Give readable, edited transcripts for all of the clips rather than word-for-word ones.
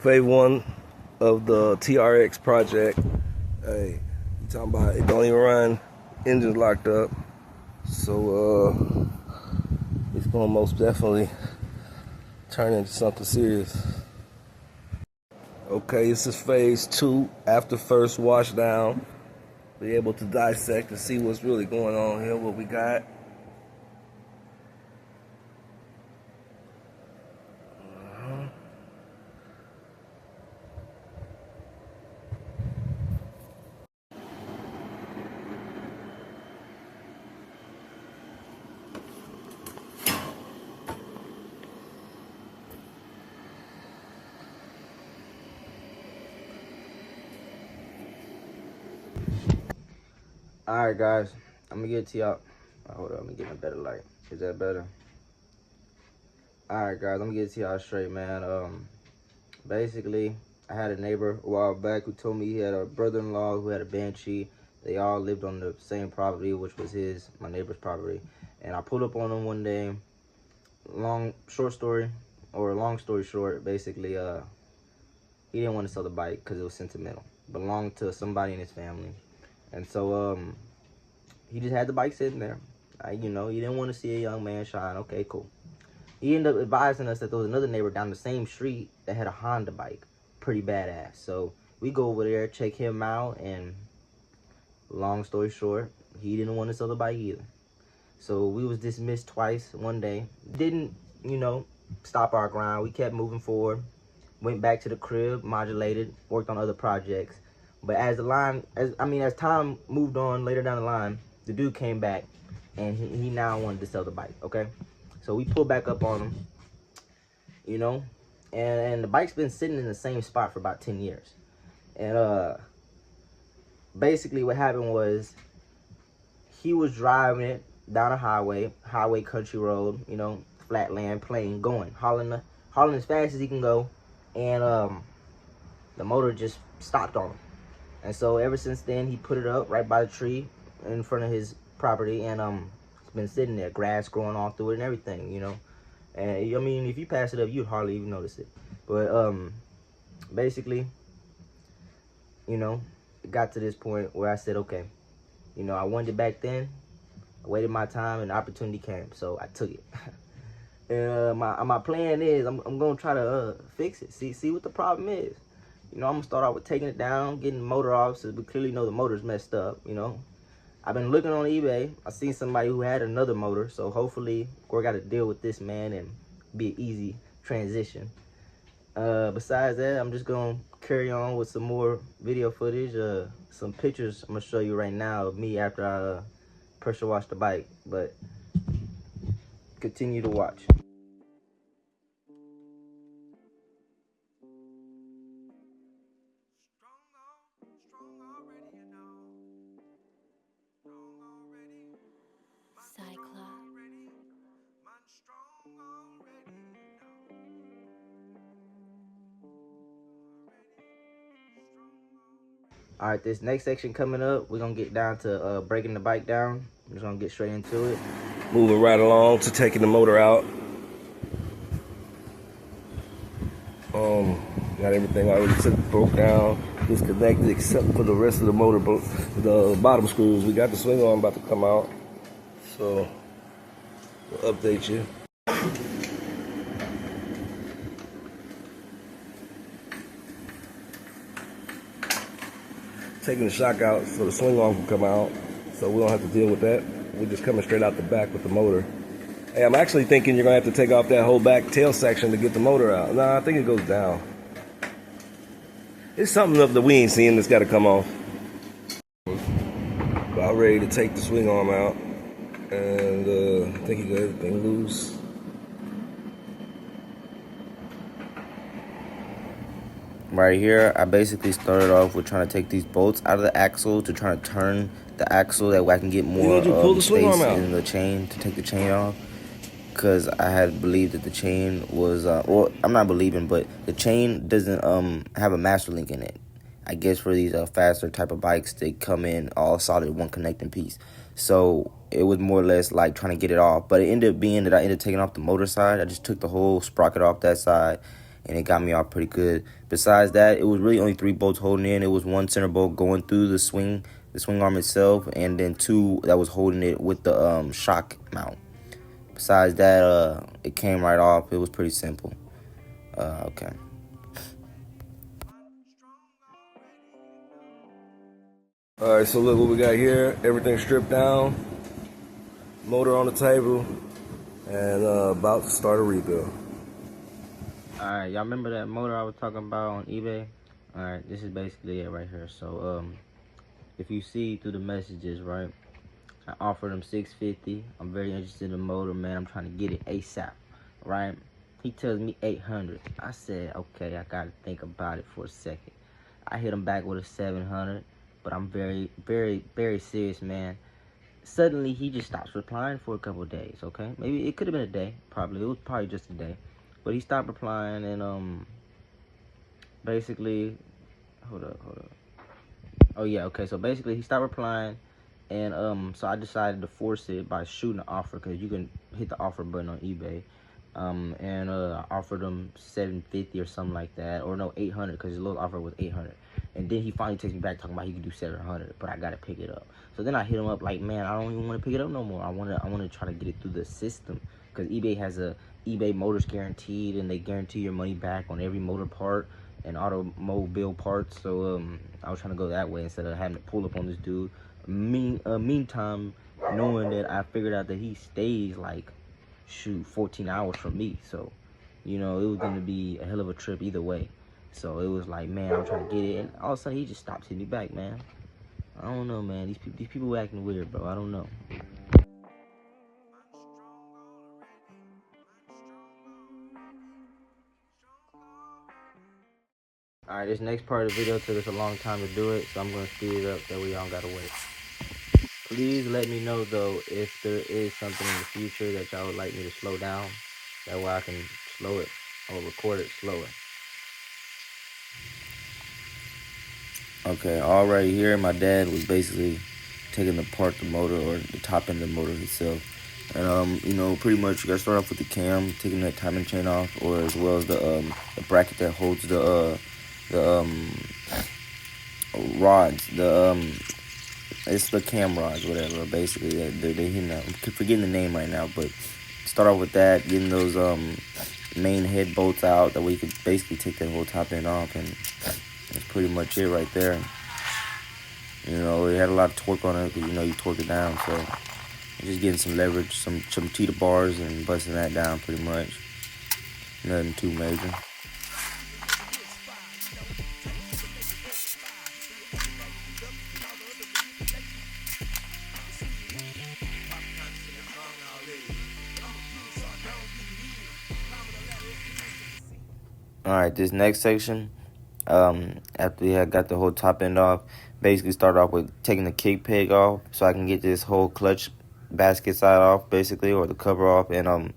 Phase one of the TRX project. Hey, you talking about it don't even run, engine's locked up. So it's gonna most definitely turn into something serious. Okay, this is phase two after first wash down. Be able to dissect and see what's really going on here, what we got. Alright guys, I'm gonna get it to y'all. Hold on, let me get a better light. Is that better? Alright guys, I'm gonna get it to y'all straight, man. Basically, I had a neighbor a while back who told me he had a brother-in-law who had a Banshee. They all lived on the same property, which was my neighbor's property. And I pulled up on him one day. Long story short, basically, he didn't want to sell the bike because it was sentimental. Belonged to somebody in his family. And so, he just had the bike sitting there. You know, he didn't want to see a young man shine. Okay, cool. He ended up advising us that there was another neighbor down the same street that had a Honda bike. Pretty badass. So we go over there, check him out, and long story short, he didn't want to sell the bike either. So we was dismissed twice one day. Didn't, you know, stop our grind. We kept moving forward. Went back to the crib, modulated, worked on other projects. But as time moved on later down the line, the dude came back and he now wanted to sell the bike, okay? So we pulled back up on him, you know, and the bike's been sitting in the same spot for about 10 years. And basically what happened was he was driving it down a highway country road, you know, flat land, plain, hauling as fast as he can go, and the motor just stopped on him. And so ever since then, he put it up right by the tree in front of his property, and it's been sitting there, grass growing all through it and everything, you know. And I mean, if you pass it up, you'd hardly even notice it. But basically, you know, it got to this point where I said, okay, you know, I wanted it back then. I waited my time, and the opportunity came, so I took it. And my plan is I'm gonna try to fix it. See what the problem is. You know, I'm gonna start out with taking it down, getting the motor off, so we clearly know the motor's messed up, you know. I've been looking on eBay. I seen somebody who had another motor, so hopefully we're gonna deal with this, man, and be an easy transition. Besides that, I'm just gonna carry on with some more video footage, some pictures I'm gonna show you right now of me after I pressure wash the bike, but continue to watch. All right, this next section coming up, we're gonna get down to breaking the bike down. I'm just gonna get straight into it. Moving right along to taking the motor out. Got everything already broke down, disconnected, except for the rest of the motor, the bottom screws. We got the swing arm about to come out, so we'll update you. Taking the shock out so the swing arm can come out, so we don't have to deal with that. We're just coming straight out the back with the motor. Hey, I'm actually thinking you're gonna have to take off that whole back tail section to get the motor out. Nah, I think it goes down. It's something up that we ain't seeing that's gotta come off. About ready to take the swing arm out, and I think he got everything loose. Right here, I basically started off with trying to take these bolts out of the axle to try to turn the axle that way I can get more space in the chain to take the chain off. Because I had believed that the chain was, well, I'm not believing, but the chain doesn't have a master link in it. I guess for these faster type of bikes, they come in all solid, one connecting piece. So it was more or less like trying to get it off. But it ended up being that I ended up taking off the motor side. I just took the whole sprocket off that side and it got me off pretty good. Besides that, it was really only 3 bolts holding in. It was 1 center bolt going through the swing arm itself, and then 2 that was holding it with the shock mount. Besides that, it came right off. It was pretty simple. Okay. All right, so look what we got here. Everything stripped down, motor on the table, and about to start a rebuild. Alright, y'all remember that motor I was talking about on eBay? Alright, this is basically it right here. So, if you see through the messages, right, I offered him $650. I'm very interested in the motor, man. I'm trying to get it ASAP, right? He tells me $800. I said, okay, I gotta think about it for a second. I hit him back with a $700, but I'm very, very, very serious, man. Suddenly, he just stops replying for a couple of days, okay? Maybe it could have been a day, probably. It was probably just a day. But he stopped replying, and, basically, hold up. Oh, yeah, okay, so basically, he stopped replying, and, so I decided to force it by shooting an offer, because you can hit the offer button on eBay. I offered him $750 or something like that, or no, $800, because his little offer was $800. And then he finally takes me back talking about he could do $700, but I gotta pick it up. So then I hit him up like, man, I don't even want to pick it up no more. I wanna try to get it through the system, because eBay has a eBay Motors Guaranteed, and they guarantee your money back on every motor part and automobile parts. So I was trying to go that way instead of having to pull up on this dude. Meantime, knowing that I figured out that he stays like 14 hours from me, so it was gonna be a hell of a trip either way. So it was like, man, I'm trying to get it, and all of a sudden he just stopped hitting me back, man. I don't know, man. These people acting weird, bro. I don't know. All right, this next part of the video took us a long time to do it, so I'm gonna speed it up that we all gotta wait. Please let me know though if there is something in the future that y'all would like me to slow down. That way I can slow it or record it slower. Okay, already here, my dad was basically taking apart the motor, or the top end of the motor itself. And pretty much you gotta start off with the cam, taking that timing chain off, or as well as the bracket that holds the rods. It's the cam rods, whatever. Basically, they're hitting that. I'm forgetting the name right now, but start off with that, getting those main head bolts out. That way you could basically take that whole top end off, and that's pretty much it right there. It had a lot of torque on it, because you torque it down, so just getting some leverage, some teeter bars, and busting that down pretty much. Nothing too major. Alright, this next section, after we had got the whole top end off, basically started off with taking the kick peg off so I can get this whole clutch basket side off, basically, or the cover off. And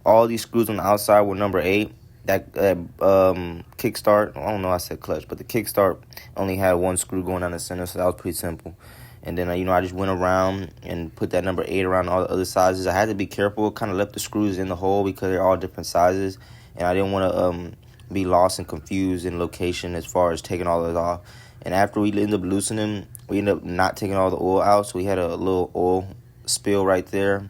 all these screws on the outside were number 8. That kickstart, I don't know, I said clutch, but the kickstart only had 1 screw going down the center, so that was pretty simple. And then I just went around and put that number 8 around all the other sizes. I had to be careful, kind of left the screws in the hole because they're all different sizes, and I didn't want to be lost and confused in location as far as taking all of it off. And after we ended up loosening, we ended up not taking all the oil out, so we had a little oil spill right there.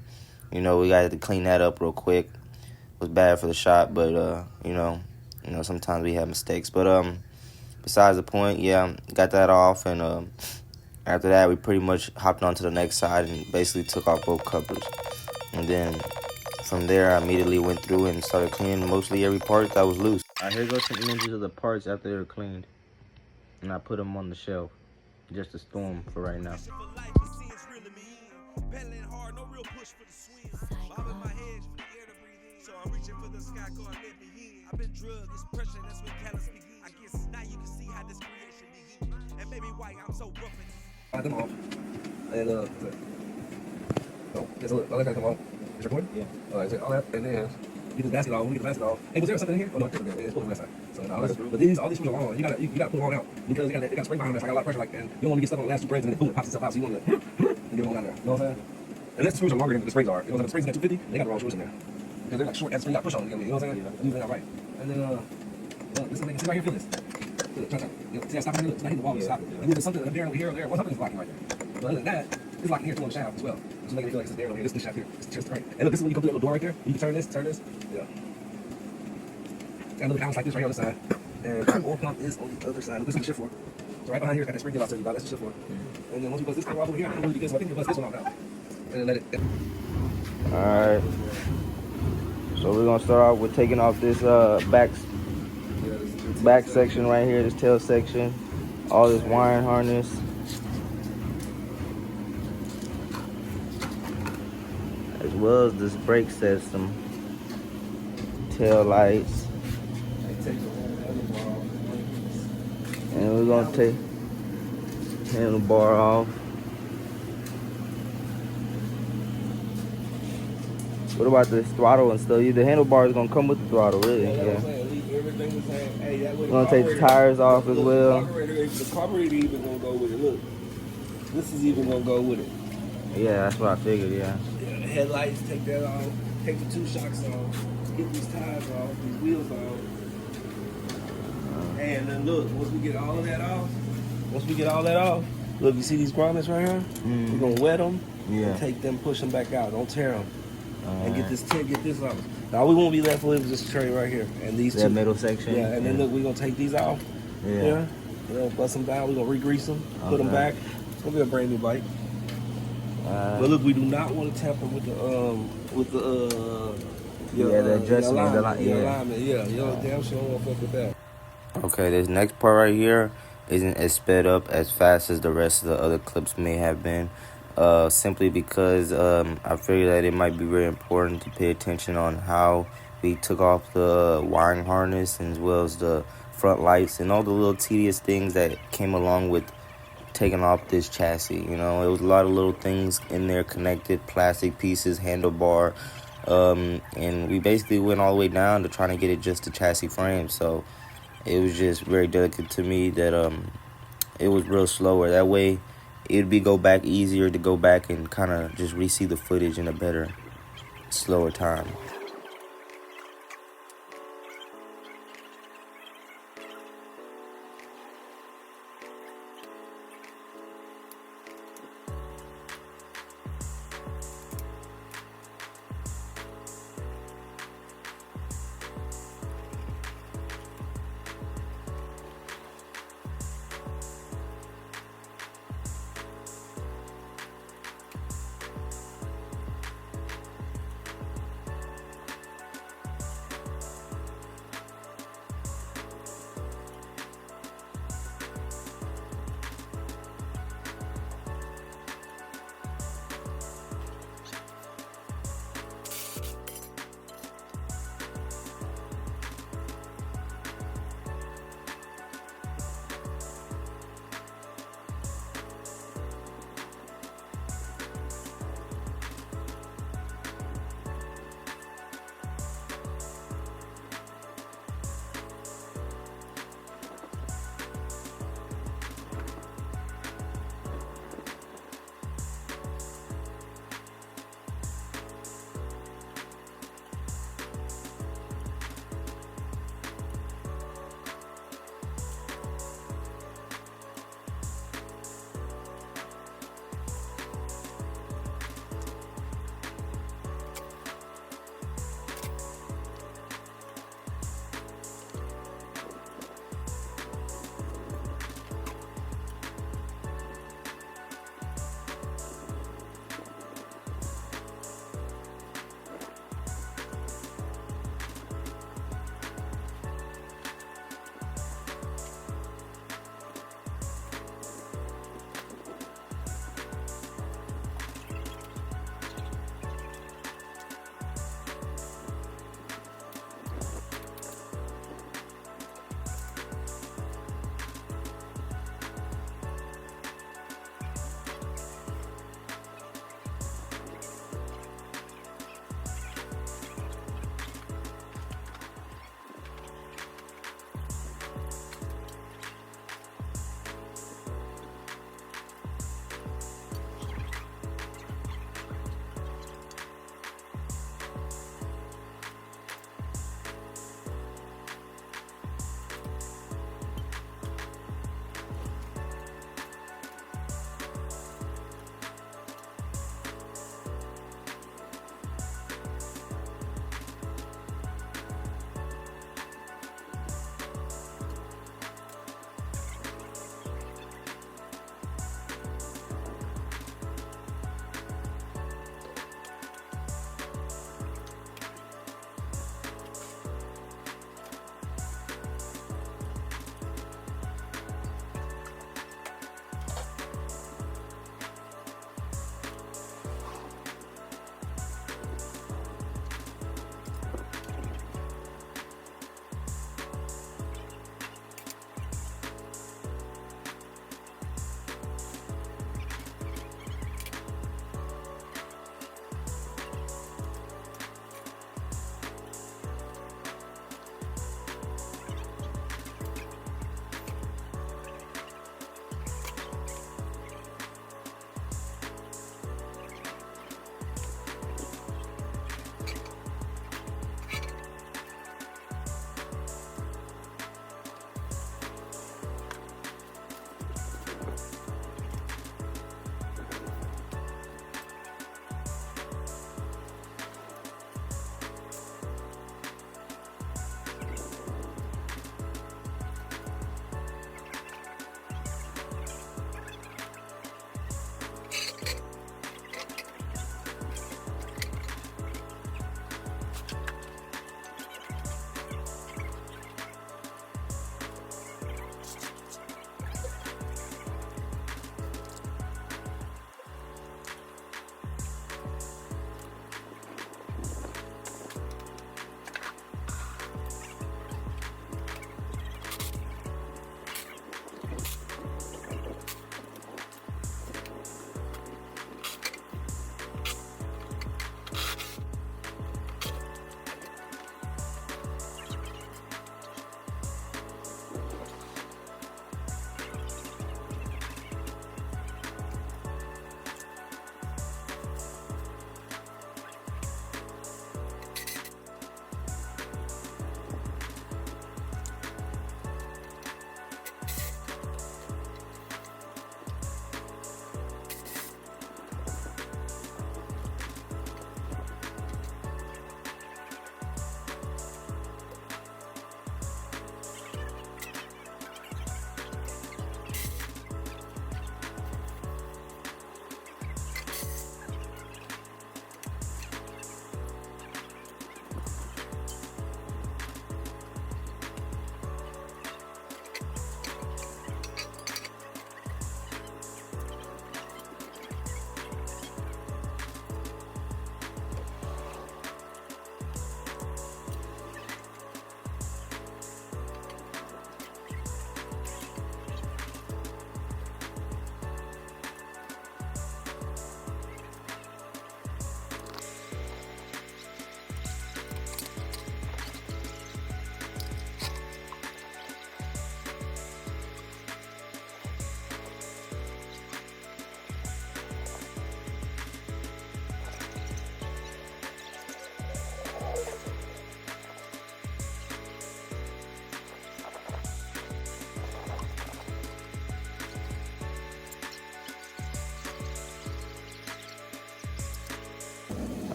We got to clean that up real quick. It was bad for the shop, but sometimes we have mistakes. But besides the point, yeah, got that off, and after that we pretty much hopped on to the next side and basically took off both covers. And then from there, I immediately went through and started cleaning mostly every part that was loose. All right, here goes some images of the parts after they were cleaned. And I put them on the shelf just to store them for right now. Them off. And so look, all that gotta come off. Is recording? Yeah. Alright, so all that, and then get the basket off. When we get the basket off, hey, was there something in here? Oh no, it's pulled on that side. So all that, but all these screws are on. You gotta pull them all out because it got spring behind them. So I got a lot of pressure, like, and you don't want to get stuck on the last 2 springs and then boom, it pops itself out. So you want to get them all down there. You know what I'm saying? Unless the screws are longer than the springs are. The springs got 250. They got the wrong screws in there because they're like short. That spring got push on them. You know what I'm saying? Yeah. Leave it out right. And then Well, this is like, see right here, feel this. Feel it, try. You know, see, I stop right here, look, it's not hitting the wall, you stop. And there's something there over here or there. Well, something is blocking right there. But other than that, it's locking here through on the shaft as well. It's making me feel like it's there over here. This shaft here. It's just right. And look, this is when you come through the little door right there. You can turn this. Yeah. And look, the like this right here on the side. And the oil pump is on the other side. Look, this is the shift for. So right behind here, it's got that spring give out to you about. That's the shift for. And then once you bust this cover off over here, I think you bust this one off now. And then let it. Alright. So we're gonna start off with taking off this back section right here, this tail section, all this wiring harness. As well as this brake system, tail lights. And we're gonna take handlebar off. What about this throttle and stuff? The handlebar is gonna come with the throttle, really. Yeah. Everything the same. Hey, that way We're gonna take the tires off as well. The carburetor even gonna go with it. Look, this is even gonna go with it. Yeah, that's what I figured. Yeah. Yeah, the headlights, take that off. Take the 2 shocks off. Get these tires off. These wheels off. And then look, once we get all of that off, look, you see these grommets right here? We're gonna wet them. Yeah. And take them, push them back out. Don't tear them. And get this off. Now we won't be left with this tray right here and these that 2 middle section. Yeah, and then look, we're gonna take these off. Yeah. You know, bust them down. We're gonna re-grease them, put them back. It's gonna be a brand new bike. But look, we do not want to tamper with the adjustment, the alignment. Yeah, you know, damn sure won't fuck with that. Okay, this next part right here isn't as sped up as fast as the rest of the other clips may have been. Simply because I figured that it might be very important to pay attention on how we took off the wiring harness, as well as the front lights and all the little tedious things that came along with taking off this chassis. You know, it was a lot of little things in there connected, plastic pieces, handlebar, and we basically went all the way down to trying to get it just a chassis frame. So it was just very delicate to me that it was real slower. That way it'd be easier to go back and kind of just re-see the footage in a better, slower time.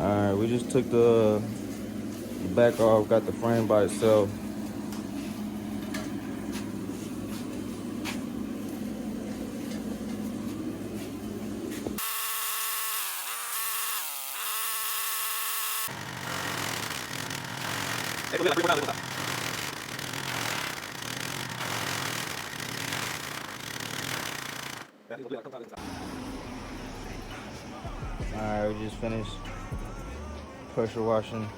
Alright, we just took the back off, got the frame by itself. Alright, we just finished pressure washing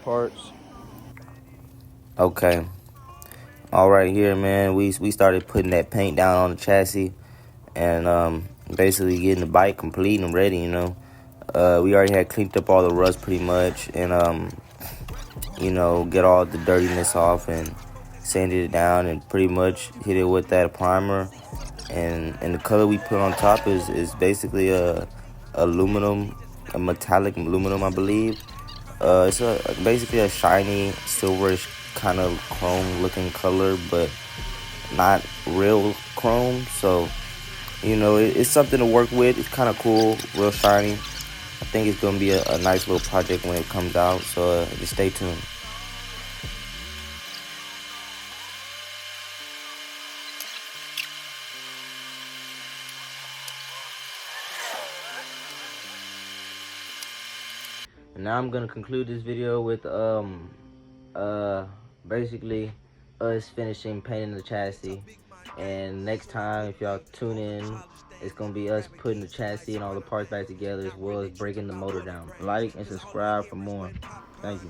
parts. Okay. All right here, man. We started putting that paint down on the chassis and basically getting the bike complete and ready, you know. We already had cleaned up all the rust pretty much and you know, get all the dirtiness off and sanded it down and pretty much hit it with that primer. And the color we put on top is basically a metallic aluminum, I believe. It's basically a shiny silverish kind of chrome looking color, but not real chrome. So you know, it's something to work with. It's kind of cool, real shiny. I think it's gonna be a nice little project when it comes out. So just stay tuned. And now I'm gonna conclude this video with basically us finishing painting the chassis. And next time, if y'all tune in, it's gonna be us putting the chassis and all the parts back together, as well as breaking the motor down. Like and subscribe for more. Thank you.